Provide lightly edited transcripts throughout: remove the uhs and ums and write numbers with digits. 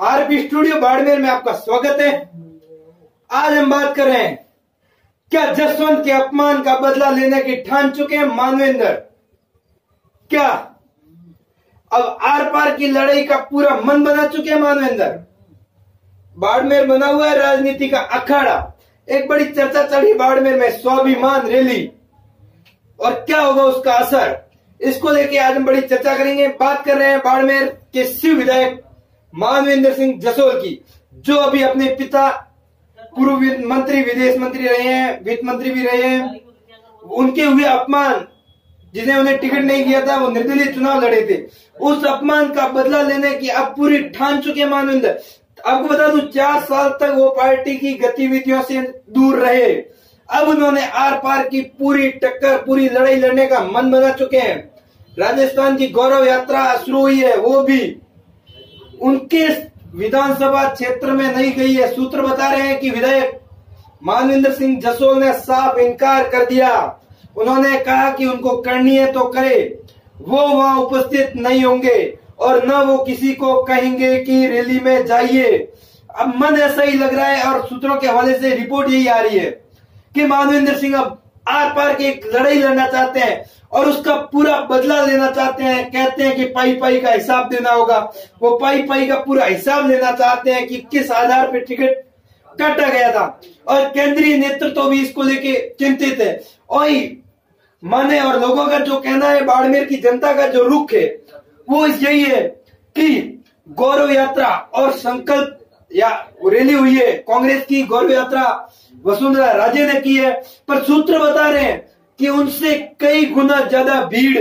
RP studio Barmer में आपका स्वागत है। आज हम बात कर रहे हैं, क्या जसवंत के अपमान का बदला लेने की ठान चुके हैं मानवेंद्र? क्या अब आर पार की लड़ाई का पूरा मन बना चुके हैं मानवेंद्र? बाड़मेर बना हुआ है राजनीति का अखाड़ा। एक बड़ी चर्चा चढ़ी बाड़मेर में स्वाभिमान रैली, और क्या होगा उसका असर, इसको लेके आज हम बड़ी चर्चा करेंगे। बात कर रहे हैं बाड़मेर के शिव विधायक मानवेंद्र सिंह जसोल की, जो अभी अपने पिता पूर्व मंत्री, विदेश मंत्री रहे हैं, वित्त मंत्री भी रहे हैं। उनके हुए अपमान, जिन्हें उन्हें टिकट नहीं दिया था, वो निर्दलीय चुनाव लड़े थे, उस अपमान का बदला लेने की अब पूरी ठान चुके मानवेंद्र। आपको बता दूं, 4 साल तक वो पार्टी की गतिविधियों से दूर रहे। अब उन्होंने आर पार की पूरी टक्कर, पूरी लड़ाई लड़ने का मन बना चुके हैं। राजस्थान की गौरव यात्रा शुरू हुई है, वो भी उनके विधानसभा क्षेत्र में नहीं गई है। सूत्र बता रहे हैं कि विधायक मानवेंद्र सिंह जसोल ने साफ इनकार कर दिया। उन्होंने कहा कि उनको करनी है तो करे, वो वहां उपस्थित नहीं होंगे और न वो किसी को कहेंगे कि रैली में जाइए। अब मन ऐसा ही लग रहा है, और सूत्रों के हवाले से रिपोर्ट यही आ रही है कि मानवेंद्र सिंह अब आर पार की एक लड़ाई लड़ना चाहते हैं और उसका पूरा बदला लेना चाहते हैं। कहते हैं कि पाई पाई का हिसाब देना होगा। वो पाई पाई का पूरा हिसाब लेना चाहते हैं कि किस आधार पर टिकट काटा गया था, और केंद्रीय नेतृत्व भी इसको लेके चिंतित है। और माने और लोगों का जो कहना है, बाड़मेर की जनता का जो रुख है वो यही है कि गौरव यात्रा और संकल्प या रैली हुई है, कांग्रेस की गौरव यात्रा वसुंधरा राजे ने की है, पर सूत्र बता रहे हैं कि उनसे कई गुना ज्यादा भीड़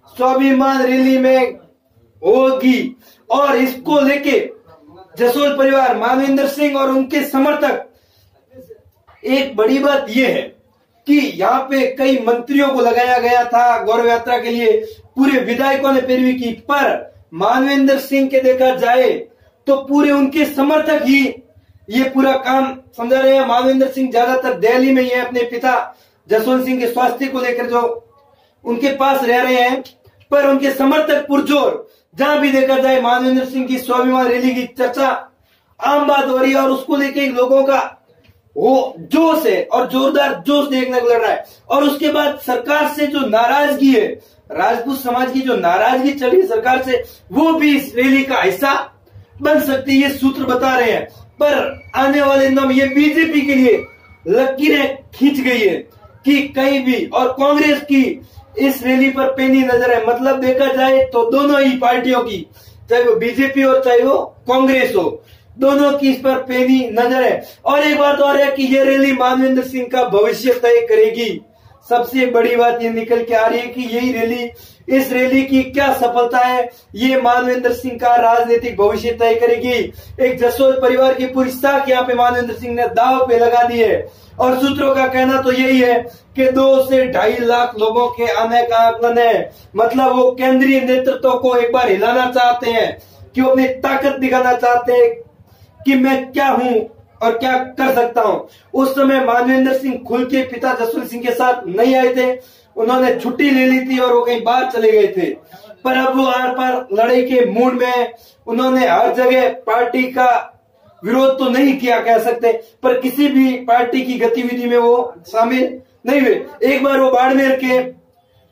स्वाभिमान रैली में होगी। और इसको लेके जसोल परिवार, मानवेंद्र सिंह और उनके समर्थक, एक बड़ी बात यह है कि यहाँ पे कई मंत्रियों को लगाया गया था गौरव यात्रा के लिए, पूरे विधायकों ने पैरवी की, पर मानवेंद्र सिंह के देखा जाए तो पूरे उनके समर्थक ही ये पूरा काम समझा रहे हैं। मानवेंद्र सिंह ज्यादातर दिल्ली में ही है, अपने पिता जसवंत सिंह के स्वास्थ्य को लेकर जो उनके पास रह रहे हैं, पर उनके समर्थक पुरजोर, जहां भी देखा जाए मानवेंद्र सिंह की स्वाभिमान रैली की चर्चा आम बात हो रही है, और उसको लेकर लोगों का वो जोश है और जोरदार जोश देखने को लग रहा है। और उसके बाद सरकार से जो नाराजगी है, राजपूत समाज की जो नाराजगी चली है सरकार से, वो भी इस रैली का हिस्सा बन सकती है, ये सूत्र बता रहे हैं। पर आने वाले दिनों में ये बीजेपी के लिए लकीरें खींच गई है कि कहीं भी, और कांग्रेस की इस रैली पर पैनी नजर है। मतलब देखा जाए तो दोनों ही पार्टियों की, चाहे वो बीजेपी हो चाहे वो कांग्रेस हो, दोनों की इस पर पैनी नजर है। और एक बात और है कि ये रैली मानवेंद्र सिंह का भविष्य तय करेगी। सबसे बड़ी बात ये निकल के आ रही है कि यही रैली, इस रैली की क्या सफलता है, ये मानवेंद्र सिंह का राजनीतिक भविष्य तय करेगी। एक जसोल परिवार की पूरी साख यहाँ पे मानवेंद्र सिंह ने दाव पे लगा दी है, और सूत्रों का कहना तो यही है कि 2 से 2.5 लाख लोगों के आने का आकलन है। मतलब वो केंद्रीय नेतृत्व को एक बार हिलाना चाहते हैं, कि वो अपनी ताकत दिखाना चाहते हैं कि मैं क्या हूं और क्या कर सकता हूं। उस समय मानवेंद्र सिंह खुल के पिता जसवंत सिंह के साथ नहीं आए थे, उन्होंने छुट्टी ले ली थी और वो कहीं बाहर चले गए थे। पर अब वो आर पार लड़ाई के मूड में, उन्होंने हर जगह पार्टी का विरोध तो नहीं किया कह सकते, पर किसी भी पार्टी की गतिविधि में वो शामिल नहीं हुए। एक बार वो बाड़मेर के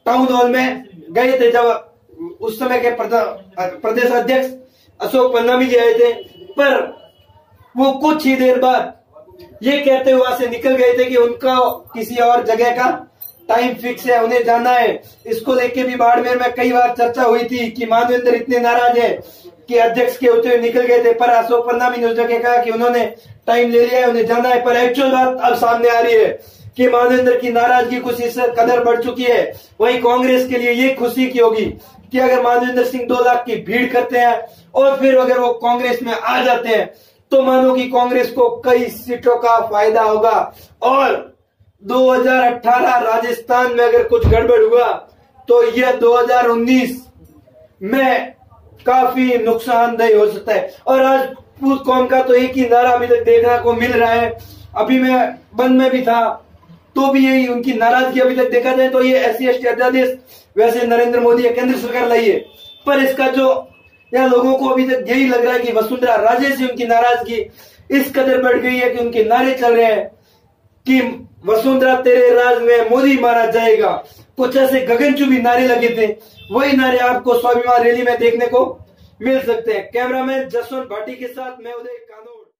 टाउन हॉल में गए थे, जब उस समय के प्रदेश अध्यक्ष अशोक पन्नामी जी आए थे, पर वो कुछ ही देर बाद ये कहते हुए वहां से निकल गए थे कि उनका किसी और जगह का टाइम फिक्स है, उन्हें जाना है। इसको लेके भी बाड़मेर में कई बार चर्चा हुई थी कि मानवेंद्र इतने नाराज है कि अध्यक्ष के होते हुए निकल गए थे, पर अशोक पन्नामी ने उस जगह कहा कि उन्होंने टाइम ले लिया है, उन्हें जाना है। पर एक्चुअल बात अब सामने आ रही है कि मानवेंद्र की नाराजगी कुछ इस कदर बढ़ चुकी है। वही कांग्रेस के लिए ये खुशी की होगी कि अगर मानवेंद्र सिंह 2 लाख की भीड़ करते हैं और फिर अगर वो कांग्रेस में आ जाते हैं, तो मानो कि कांग्रेस को कई सीटों का फायदा होगा। और 2018 राजस्थान में अगर कुछ गड़बड़ हुआ तो यह 2019 में काफी नुकसानदेह हो सकता है। और राजपूत कौम का तो एक ही नारा अभी तक देखने को मिल रहा है। अभी मैं बंद में भी था तो भी यही उनकी नाराजगी अभी तक देखा जाए तो ये SC ST अध्यादेश वैसे नरेंद्र मोदी या केंद्र सरकार लाई है, पर इसका जो या लोगों को अभी तक यही लग रहा है कि वसुंधरा राजे से उनकी नाराजगी इस कदर बढ़ गई है कि उनके नारे चल रहे हैं कि वसुंधरा तेरे राज में मोदी मारा जाएगा। कुछ ऐसे गगनचुंबी नारे लगे थे, वही नारे आपको स्वाभिमान रैली में देखने को मिल सकते हैं। कैमरामैन जसवंत भाटी के साथ मैं उदय कानून।